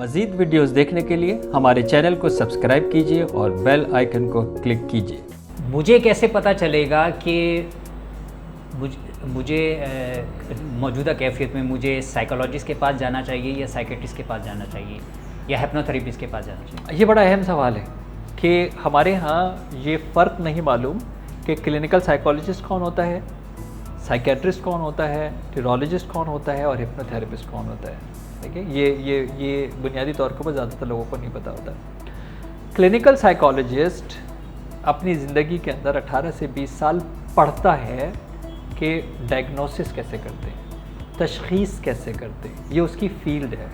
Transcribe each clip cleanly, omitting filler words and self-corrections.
मज़ीद वीडियोस देखने के लिए हमारे चैनल को सब्सक्राइब कीजिए और बेल आइकन को क्लिक कीजिए। मुझे कैसे पता चलेगा कि मुझे मौजूदा कैफियत में मुझे साइकोलॉजिस्ट के पास जाना चाहिए या साइकेट्रिस्ट के पास जाना चाहिए या हिप्नोथेरेपिस्ट के पास जाना चाहिए? ये बड़ा अहम सवाल है कि हमारे यहाँ ये फ़र्क नहीं मालूम कि क्लिनिकल साइकोलॉजिस्ट कौन होता है, साइकेट्रिस्ट कौन होता है, न्यूरोलॉजिस्ट कौन होता है और हिप्नोथेरेपिस्ट कौन होता है। ठीक है, ये बुनियादी तौर पर ज़्यादातर लोगों को नहीं पता होता। क्लिनिकल साइकोलॉजिस्ट अपनी ज़िंदगी के अंदर 18 से 20 साल पढ़ता है कि डायग्नोसिस कैसे करते हैं, तशख़ीस कैसे करते हैं, ये उसकी फील्ड है।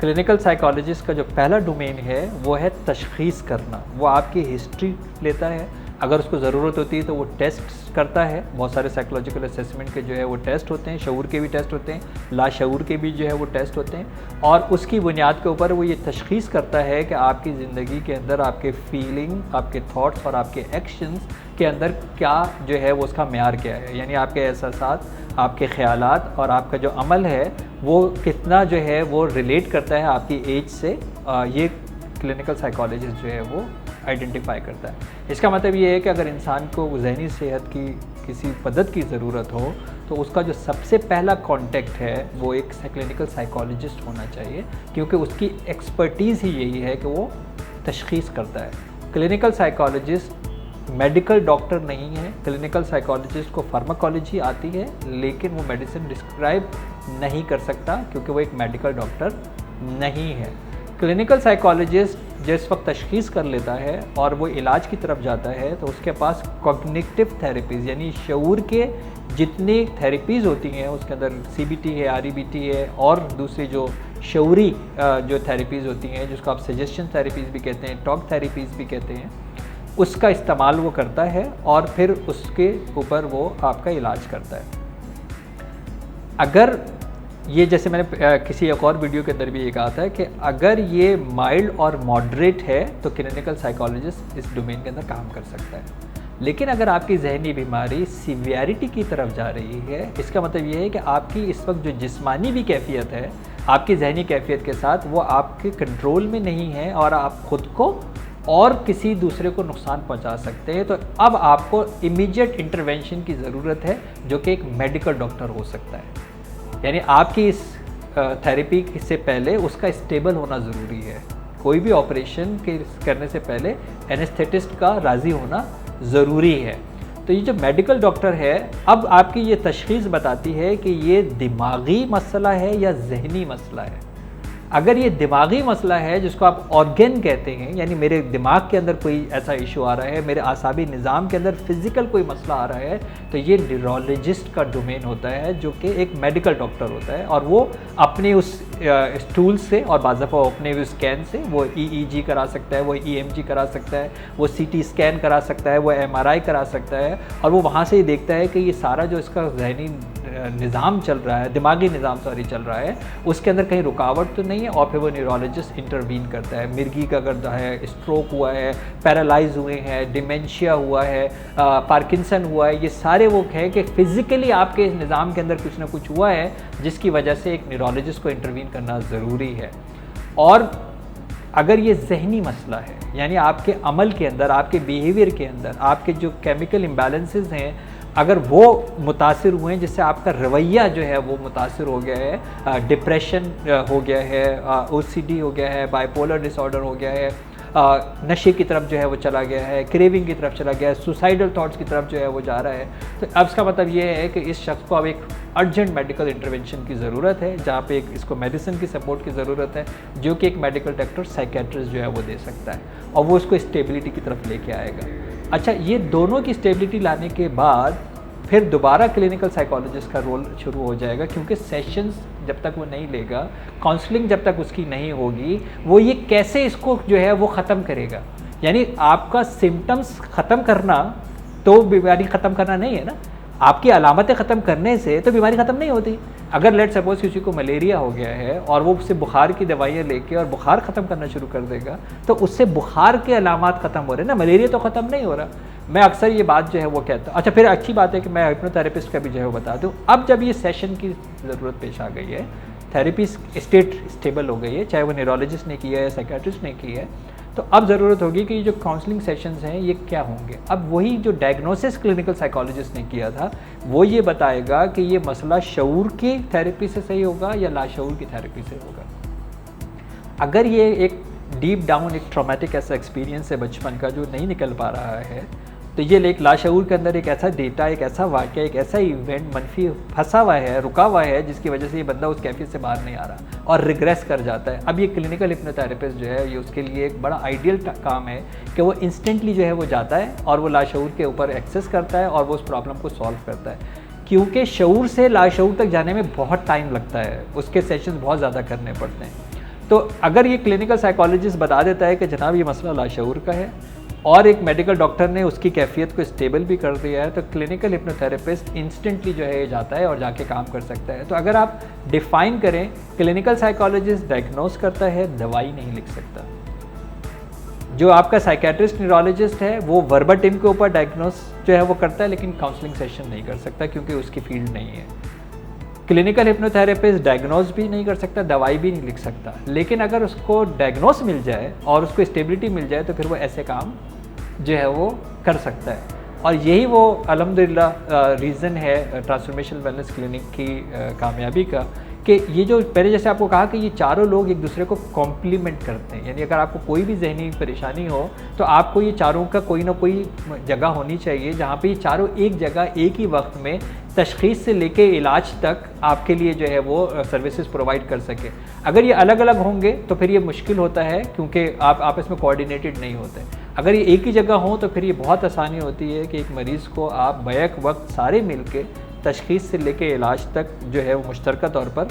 क्लिनिकल साइकोलॉजिस्ट का जो पहला डोमेन है वो है तशख़ीस करना। वो आपकी हिस्ट्री लेता है, अगर उसको ज़रूरत होती है तो वो टेस्ट करता है। बहुत सारे साइकोलॉजिकल असेसमेंट के जो है वो टेस्ट होते हैं, शऊर के भी टेस्ट होते हैं, लाशऊर के भी जो है वो टेस्ट होते हैं, और उसकी बुनियाद के ऊपर वो ये तशख़ीस करता है कि आपकी ज़िंदगी के अंदर आपके फीलिंग, आपके थॉट्स और आपके एक्शंस के अंदर क्या जो है वो उसका म्यार क्या है, यानी आपके एहसासात, आपके ख़यालात और आपका जो अमल है वो कितना जो है वो रिलेट करता है आपकी एज से। ये क्लिनिकल साइकोलॉजिस्ट जो है वो आइडेंटिफाई करता है। इसका मतलब ये है कि अगर इंसान को जहनी सेहत की किसी मदद की ज़रूरत हो तो उसका जो सबसे पहला कांटेक्ट है वो एक क्लिनिकल साइकोलॉजिस्ट होना चाहिए, क्योंकि उसकी एक्सपर्टीज़ ही यही है कि वो तशख़ीस करता है। क्लिनिकल साइकोलॉजिस्ट मेडिकल डॉक्टर नहीं है। क्लिनिकल साइकोलॉजिस्ट को फार्माकोलॉजी आती है लेकिन वो मेडिसिन डिस्क्राइब नहीं कर सकता क्योंकि वो एक मेडिकल डॉक्टर नहीं है। क्लिनिकल साइकोलॉजिस्ट जिस वक्त तशख़ीस कर लेता है और वो इलाज की तरफ जाता है तो उसके पास कॉग्निटिव थेरेपीज़ यानी शऊर के जितनी थेरेपीज़ होती हैं उसके अंदर CBT है, REBT है और दूसरी जो शऊरी जो थेरेपीज़ होती हैं जिसको आप सजेशन थेरेपीज़ भी कहते हैं, टॉक थेरेपीज़ भी कहते हैं, उसका इस्तेमाल वो करता है और फिर उसके ऊपर वो आपका इलाज करता है। अगर ये जैसे मैंने किसी एक और वीडियो के अंदर भी ये कहा था कि अगर ये माइल्ड और मॉडरेट है तो क्लिनिकल साइकोलॉजिस्ट इस डोमेन के अंदर काम कर सकता है। लेकिन अगर आपकी जहनी बीमारी सीवियरिटी की तरफ जा रही है, इसका मतलब ये है कि आपकी इस वक्त जो जिस्मानी भी कैफियत है आपकी जहनी कैफियत के साथ वो आपके कंट्रोल में नहीं है और आप ख़ुद को और किसी दूसरे को नुकसान पहुंचा सकते हैं, तो अब आपको इमीडिएट इंटरवेंशन की ज़रूरत है जो कि एक मेडिकल डॉक्टर हो सकता है। यानी आपकी इस थेरेपी से पहले उसका स्टेबल होना ज़रूरी है। कोई भी ऑपरेशन के करने से पहले एनेस्थेटिस्ट का राज़ी होना ज़रूरी है। तो ये जो मेडिकल डॉक्टर है अब आपकी ये तशख़ीस बताती है कि ये दिमागी मसला है या जहनी मसला है। अगर ये दिमागी मसला है जिसको आप ऑर्गन कहते हैं, यानी मेरे दिमाग के अंदर कोई ऐसा इशू आ रहा है, मेरे आसाबी निज़ाम के अंदर फिज़िकल कोई मसला आ रहा है, तो ये न्यूरोलॉजिस्ट का डोमेन होता है जो कि एक मेडिकल डॉक्टर होता है और वो अपने उस टूल से और बाज़ाफ़ा अपने उस स्कैन से वो EEG करा सकता है, वो EMG करा सकता है, वो CT स्कैन करा सकता है, वो MRI करा सकता है और वो वहाँ से ही देखता है कि ये सारा जो इसका जहनी निज़ाम चल रहा है, दिमागी निज़ाम चल रहा है, उसके अंदर कहीं रुकावट तो नहीं है और फिर वो न्यूरोलॉजिस्ट इंटरवीन करता है। मिर्गी का अगर है, स्ट्रोक हुआ है, पैरालाइज हुए हैं, डिमेंशिया हुआ है, पार्किंसन हुआ है, ये सारे वो हैं कि फ़िज़िकली आपके इस निज़ाम के अंदर कुछ ना कुछ हुआ है जिसकी वजह से एक न्यूरोलॉजिस्ट को इंटरवीन करना ज़रूरी है। और अगर ये जहनी मसला है यानी आपके अमल के अंदर, आपके बिहेवियर के अंदर, आपके जो केमिकल इम्बैलेंसेस हैं अगर वो मुतासिर हुए हैं जिससे आपका रवैया जो है वो मुतासिर हो गया है, डिप्रेशन हो गया है, OCD हो गया है, बाइपोलर डिसऑर्डर हो गया है, नशे की तरफ जो है वो चला गया है, क्रेविंग की तरफ चला गया है, सुसाइडल थॉट्स की तरफ जो है वो जा रहा है, तो अब इसका मतलब ये है कि इस शख्स को अब एक अर्जेंट मेडिकल इंटरवेंशन की ज़रूरत है जहाँ पे एक इसको मेडिसिन की सपोर्ट की ज़रूरत है जो कि एक मेडिकल डॉक्टर साइकेट्रिस्ट जो है वो दे सकता है और वो उसको स्टेबिलिटी की तरफ लेके आएगा। अच्छा, ये दोनों की स्टेबिलिटी लाने के बाद फिर दोबारा क्लिनिकल साइकोलॉजिस्ट का रोल शुरू हो जाएगा, क्योंकि सेशंस जब तक वो नहीं लेगा, काउंसलिंग जब तक उसकी नहीं होगी, वो ये कैसे इसको जो है वो ख़त्म करेगा। यानी आपका सिम्टम्स ख़त्म करना तो बीमारी ख़त्म करना नहीं है ना, आपकी अलामतें ख़त्म करने से तो बीमारी ख़त्म नहीं होती। अगर लेट सपोज किसी को मलेरिया हो गया है और वो उससे बुखार की दवाइयाँ लेके और बुखार ख़त्म करना शुरू कर देगा तो उससे बुखार के अलामात ख़त्म हो रहे हैं ना, मलेरिया तो ख़त्म नहीं हो रहा। मैं अक्सर ये बात जो है वो कहता हूँ। अच्छा, फिर अच्छी बात है कि मैं हिप्नोथेरेपिस्ट का भी जो है वो बता दूँ। अब जब ये सेशन की ज़रूरत पेश आ गई है थेरेपी स्टेट स्टेबल हो गई है, चाहे वो न्यूरोलॉजिस्ट ने किया है या साइकेट्रिस्ट ने की है, तो अब ज़रूरत होगी कि जो काउंसलिंग सेशंस हैं ये क्या होंगे। अब वही जो डायग्नोसिस क्लिनिकल साइकोलॉजिस्ट ने किया था वो ये बताएगा कि ये मसला शऊर की थेरेपी से सही होगा या लाशऊर की थेरेपी से होगा। अगर ये एक डीप डाउन एक ट्रॉमेटिक ऐसा एक्सपीरियंस है बचपन का जो नहीं निकल पा रहा है, तो ये एक लाशऊर के अंदर एक ऐसा डेटा, एक ऐसा वाक़या, एक ऐसा इवेंट मनफी फंसा हुआ है, रुका हुआ है, जिसकी वजह से ये बंदा उस कैफियत से बाहर नहीं आ रहा और रिग्रेस कर जाता है। अब ये क्लिनिकल हिप्नोथेरेपिस्ट जो है ये उसके लिए एक बड़ा आइडियल काम है कि वो इंस्टेंटली जो है वो जाता है और वो लाशऊर के ऊपर एक्सेस करता है और वो उस प्रॉब्लम को सॉल्व करता है, क्योंकि शऊर से लाशऊर तक जाने में बहुत टाइम लगता है, उसके सेशंस बहुत ज़्यादा करने पड़ते हैं। तो अगर ये क्लिनिकल साइकोलॉजिस्ट बता देता है कि जनाब ये मसला लाशऊर का है और एक मेडिकल डॉक्टर ने उसकी कैफियत को स्टेबल भी कर दिया है, तो क्लिनिकल हिप्नोथेरेपिस्ट इंस्टेंटली जो है ये जाता है और जाके काम कर सकता है। तो अगर आप डिफ़ाइन करें, क्लिनिकल साइकोलॉजिस्ट डायग्नोस करता है, दवाई नहीं लिख सकता। जो आपका साइकेट्रिस्ट न्यूरोलॉजिस्ट है वो वर्बाटिम के ऊपर डायग्नोस जो है वो करता है, लेकिन काउंसलिंग सेशन नहीं कर सकता क्योंकि उसकी फील्ड नहीं है। क्लिनिकल हिप्नोथेरेपिस्ट डायग्नोस भी नहीं कर सकता, दवाई भी नहीं लिख सकता, लेकिन अगर उसको डायग्नोस मिल जाए और उसको स्टेबिलिटी मिल जाए तो फिर वो ऐसे काम जो है वो कर सकता है। और यही वो अल्हम्दुलिल्लाह रीज़न है ट्रांसफॉर्मेशनल वेलनेस क्लिनिक की कामयाबी का, कि ये जो पहले जैसे आपको कहा कि ये चारों लोग एक दूसरे को कॉम्प्लीमेंट करते हैं। यानी अगर आपको कोई भी जहनी परेशानी हो तो आपको ये चारों का कोई ना कोई जगह होनी चाहिए जहाँ पे ये चारों एक जगह एक ही वक्त में तशख़ीस से लेके इलाज तक आपके लिए जो है वो सर्विसेज प्रोवाइड कर सके। अगर ये अलग अलग होंगे तो फिर ये मुश्किल होता है क्योंकि आप आपस में कोऑर्डिनेटेड नहीं होते। अगर ये एक ही जगह हो तो फिर ये बहुत आसानी होती है कि एक मरीज़ को आप बैक वक्त सारे मिल के तशख़ीस से लेके इलाज तक जो है वो मुश्तरका तौर पर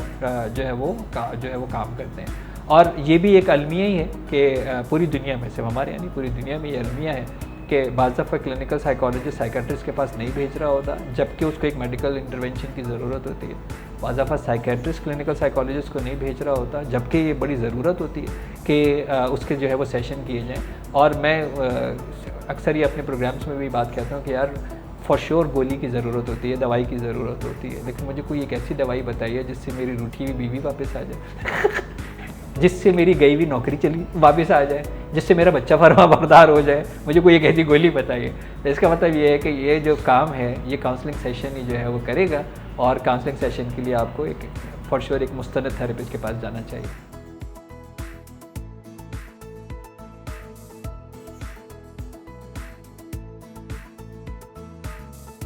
जो है वो काम करते हैं। और ये भी एक अलमिया ही है कि पूरी दुनिया में, सिर्फ हमारे यानी पूरी दुनिया में ये अलमिया है कि बाज़ दफ़ा क्लिनिकल साइकोलॉजिस्ट साइकेट्रिस्ट के पास नहीं भेज रहा होता जबकि उसको एक मेडिकल इंटरवेंशन की ज़रूरत होती है। बाज़ दफ़ा साइकेट्रिस्ट क्लिनिकल साइकोलॉजिस्ट को नहीं भेज रहा होता जबकि ये बड़ी ज़रूरत होती है कि उसके जो है वो सेशन किए जाएँ। और मैं अक्सर ये अपने प्रोग्राम्स में भी बात कहता हूँ कि यार फॉर श्योर गोली की ज़रूरत होती है, दवाई की ज़रूरत होती है, लेकिन मुझे कोई एक ऐसी दवाई बताइए जिससे मेरी रूठी हुई बीवी वापस आ जाए जिससे मेरी गई हुई नौकरी चली वापस आ जाए, जिससे मेरा बच्चा फरमाबरदार हो जाए। मुझे कोई एक ऐसी गोली बताइए। तो इसका मतलब ये है कि ये जो काम है ये काउंसलिंग सेशन ही जो है वो करेगा और काउंसलिंग सेशन के लिए आपको एक फॉर श्योर एक मुस्तनद थेरेपिस्ट के पास जाना चाहिए।